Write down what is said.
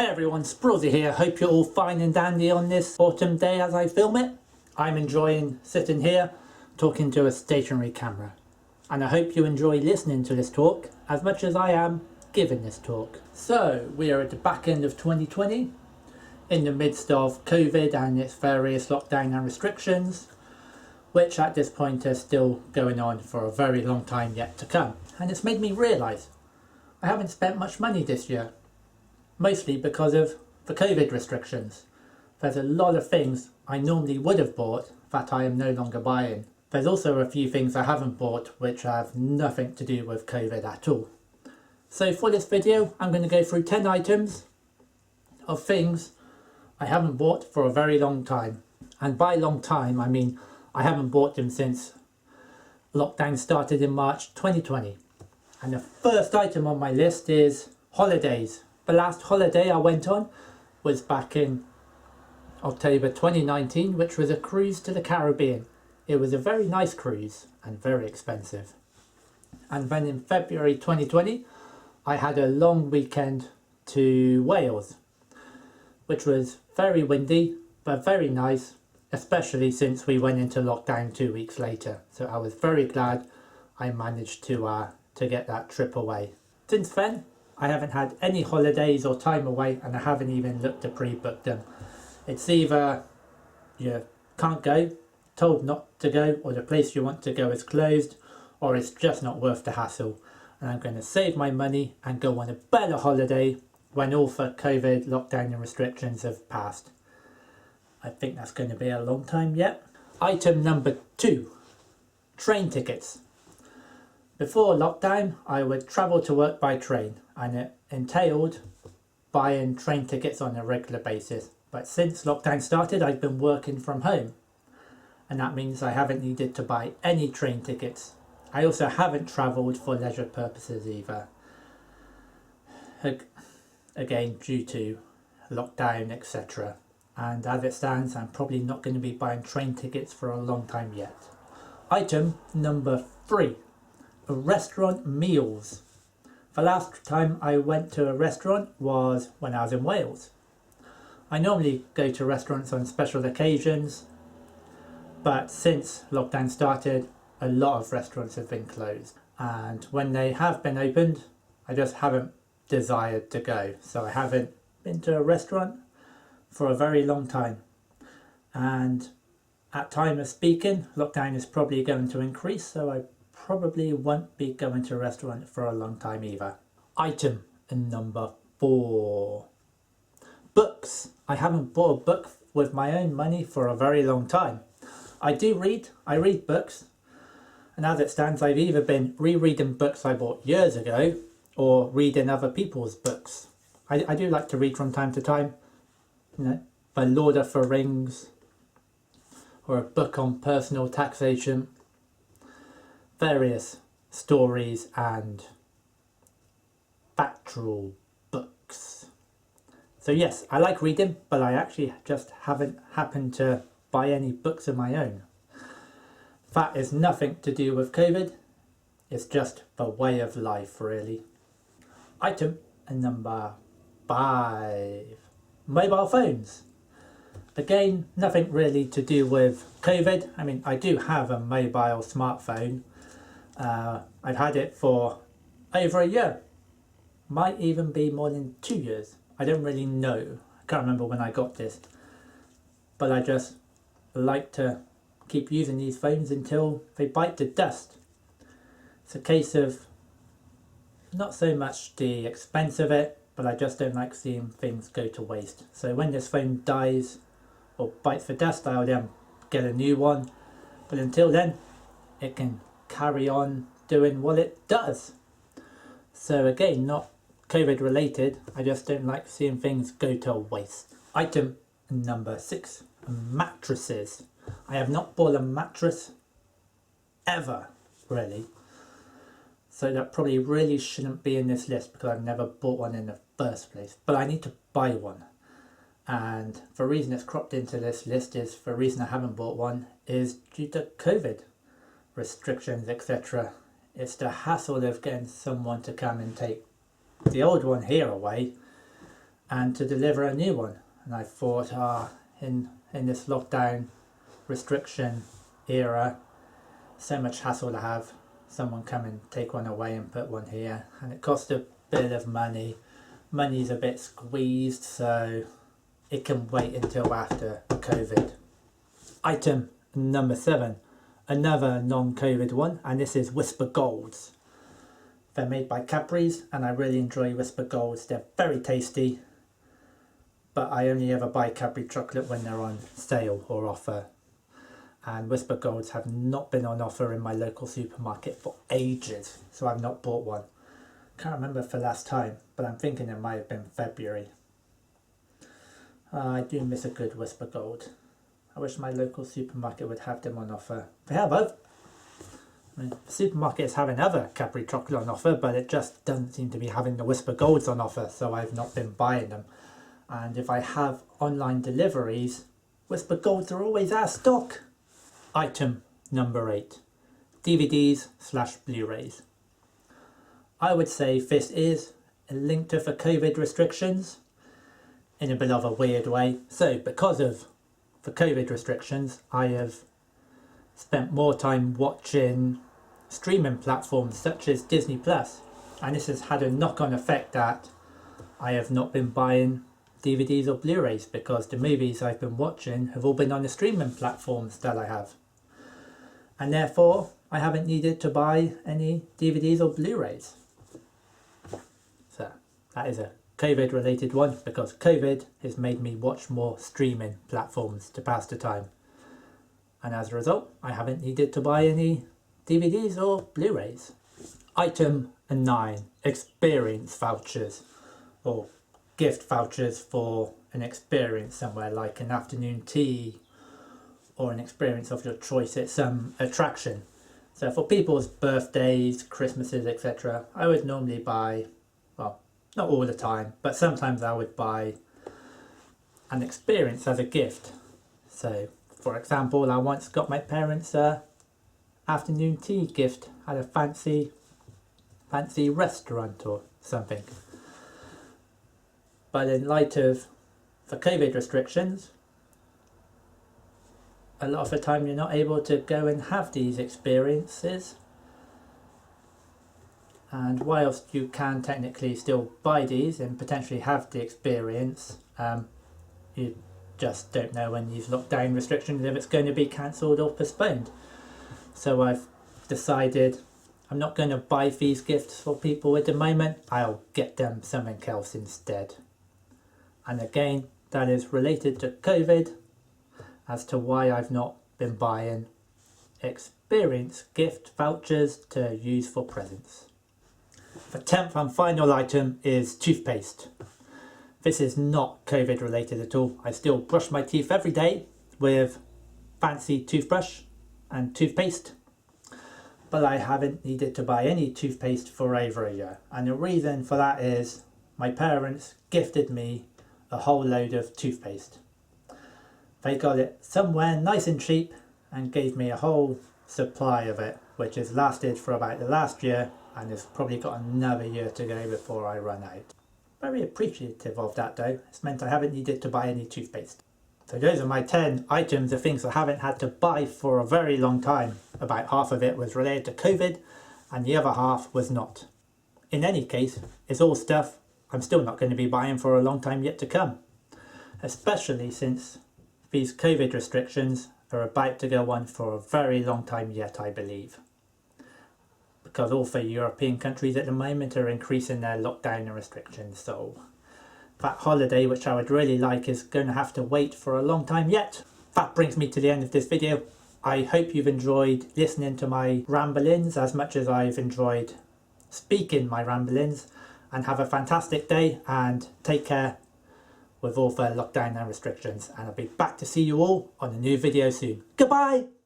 Hey everyone, Sprawsy here. Hope you're all fine and dandy on this autumn day as I film it. I'm enjoying sitting here talking to a stationary camera. And I hope you enjoy listening to this talk as much as I am giving this talk. So, we are at the back end of 2020, in the midst of COVID and its various lockdown and restrictions, which at this point are still going on for a very long time yet to come. And it's made me realise I haven't spent much money this year. Mostly because of the COVID restrictions. There's a lot of things I normally would have bought that I am no longer buying. There's also a few things I haven't bought which have nothing to do with COVID at all. So for this video I'm going to go through 10 items of things I haven't bought for a very long time. And by long time I mean I haven't bought them since lockdown started in March 2020. And the first item on my list is holidays. The last holiday I went on was back in October 2019, which was a cruise to the Caribbean. It was a very nice cruise and very expensive. And then in February 2020, I had a long weekend to Wales, which was very windy, but very nice, especially since we went into lockdown 2 weeks later. So I was very glad I managed to get that trip away. Since then, I haven't had any holidays or time away, and I haven't even looked to pre-book them. It's either you can't go, told not to go, or the place you want to go is closed, or it's just not worth the hassle. And I'm going to save my money and go on a better holiday when all the COVID lockdown and restrictions have passed. I think that's going to be a long time yet. Item number 2, train tickets. Before lockdown, I would travel to work by train, and it entailed buying train tickets on a regular basis. But since lockdown started, I've been working from home, and that means I haven't needed to buy any train tickets. I also haven't travelled for leisure purposes either. Again, due to lockdown, etc. And as it stands, I'm probably not going to be buying train tickets for a long time yet. Item number 3. Restaurant meals. The last time I went to a restaurant was when I was in Wales. I normally go to restaurants on special occasions, but since lockdown started, a lot of restaurants have been closed. And when they have been opened, I just haven't desired to go. So I haven't been to a restaurant for a very long time. And at time of speaking, lockdown is probably going to increase, so I probably won't be going to a restaurant for a long time either. Item number 4. Books. I haven't bought a book with my own money for a very long time. I read books, and as it stands I've either been rereading books I bought years ago or reading other people's books. I do like to read from time to time, you know, The Lord of the Rings, or a book on personal taxation, various stories and factual books. So yes, I like reading, but I actually just haven't happened to buy any books of my own. That is nothing to do with COVID, it's just the way of life really. Item number 5. Mobile phones. Again, nothing really to do with COVID. I mean, I do have a mobile smartphone. I've had it for over a year, might even be more than 2 years. I don't really know, I can't remember when I got this, but I just like to keep using these phones until they bite the dust. It's a case of not so much the expense of it, but I just don't like seeing things go to waste. So when this phone dies or bites the dust, I'll then get a new one, but until then it can carry on doing what it does. So again, not COVID related, I just don't like seeing things go to waste. Item number 6. Mattresses. I have not bought a mattress ever, really. So that probably really shouldn't be in this list because I've never bought one in the first place. But I need to buy one. And the reason it's cropped into this list is, the reason I haven't bought one is due to COVID restrictions, etc. It's the hassle of getting someone to come and take the old one here away and to deliver a new one. And I thought, in this lockdown restriction era, so much hassle to have someone come and take one away and put one here, and it cost a bit of money. Money's a bit squeezed, so it can wait until after COVID. Item number 7, another non-COVID one, and this is Whisper Golds. They're made by Cadbury's, and I really enjoy Whisper Golds. They're very tasty, but I only ever buy Cadbury chocolate when they're on sale or offer. And Whisper Golds have not been on offer in my local supermarket for ages, so I've not bought one. Can't remember for last time, but I'm thinking it might have been February. I do miss a good Whisper Gold. I wish my local supermarket would have them on offer. They have other, the supermarket is having other Cadbury chocolate on offer, but it just doesn't seem to be having the Whisper Golds on offer, so I've not been buying them. And if I have online deliveries, Whisper Golds are always out of stock. Item number 8, DVDs/Blu-rays. I would say this is linked to the COVID restrictions in a bit of a weird way. So because of the COVID restrictions, I have spent more time watching streaming platforms such as Disney Plus, and this has had a knock-on effect that I have not been buying DVDs or Blu-rays because the movies I've been watching have all been on the streaming platforms that I have, and therefore I haven't needed to buy any DVDs or Blu-rays. So that is a COVID related one, because COVID has made me watch more streaming platforms to pass the time, and as a result I haven't needed to buy any DVDs or Blu-rays. Item 9, experience vouchers or gift vouchers for an experience somewhere, like an afternoon tea or an experience of your choice at some attraction. So for people's birthdays, Christmases, etc., I would normally buy, well, not all the time, but sometimes I would buy an experience as a gift. So for example, I once got my parents a afternoon tea gift at a fancy restaurant or something. But in light of the COVID restrictions, a lot of the time you're not able to go and have these experiences. And whilst you can technically still buy these and potentially have the experience, you just don't know when these lockdown restrictions if it's going to be cancelled or postponed. So I've decided I'm not going to buy these gifts for people at the moment. I'll get them something else instead. And again, that is related to COVID as to why I've not been buying experience gift vouchers to use for presents. The 10th and final item is toothpaste. This is not COVID related at all. I still brush my teeth every day with fancy toothbrush and toothpaste, but I haven't needed to buy any toothpaste for over a year. And the reason for that is my parents gifted me a whole load of toothpaste. They got it somewhere nice and cheap and gave me a whole supply of it, which has lasted for about the last year and has probably got another year to go before I run out. Very appreciative of that though. It's meant I haven't needed to buy any toothpaste. So those are my 10 items of things I haven't had to buy for a very long time. About half of it was related to COVID and the other half was not. In any case, it's all stuff I'm still not going to be buying for a long time yet to come. Especially since these COVID restrictions are about to go on for a very long time yet, I believe. Because all the European countries at the moment are increasing their lockdown and restrictions, so that holiday, which I would really like, is going to have to wait for a long time yet. That brings me to the end of this video. I hope you've enjoyed listening to my ramblings as much as I've enjoyed speaking my ramblings, and have a fantastic day and take care with all the lockdown and restrictions, and I'll be back to see you all on a new video soon. Goodbye!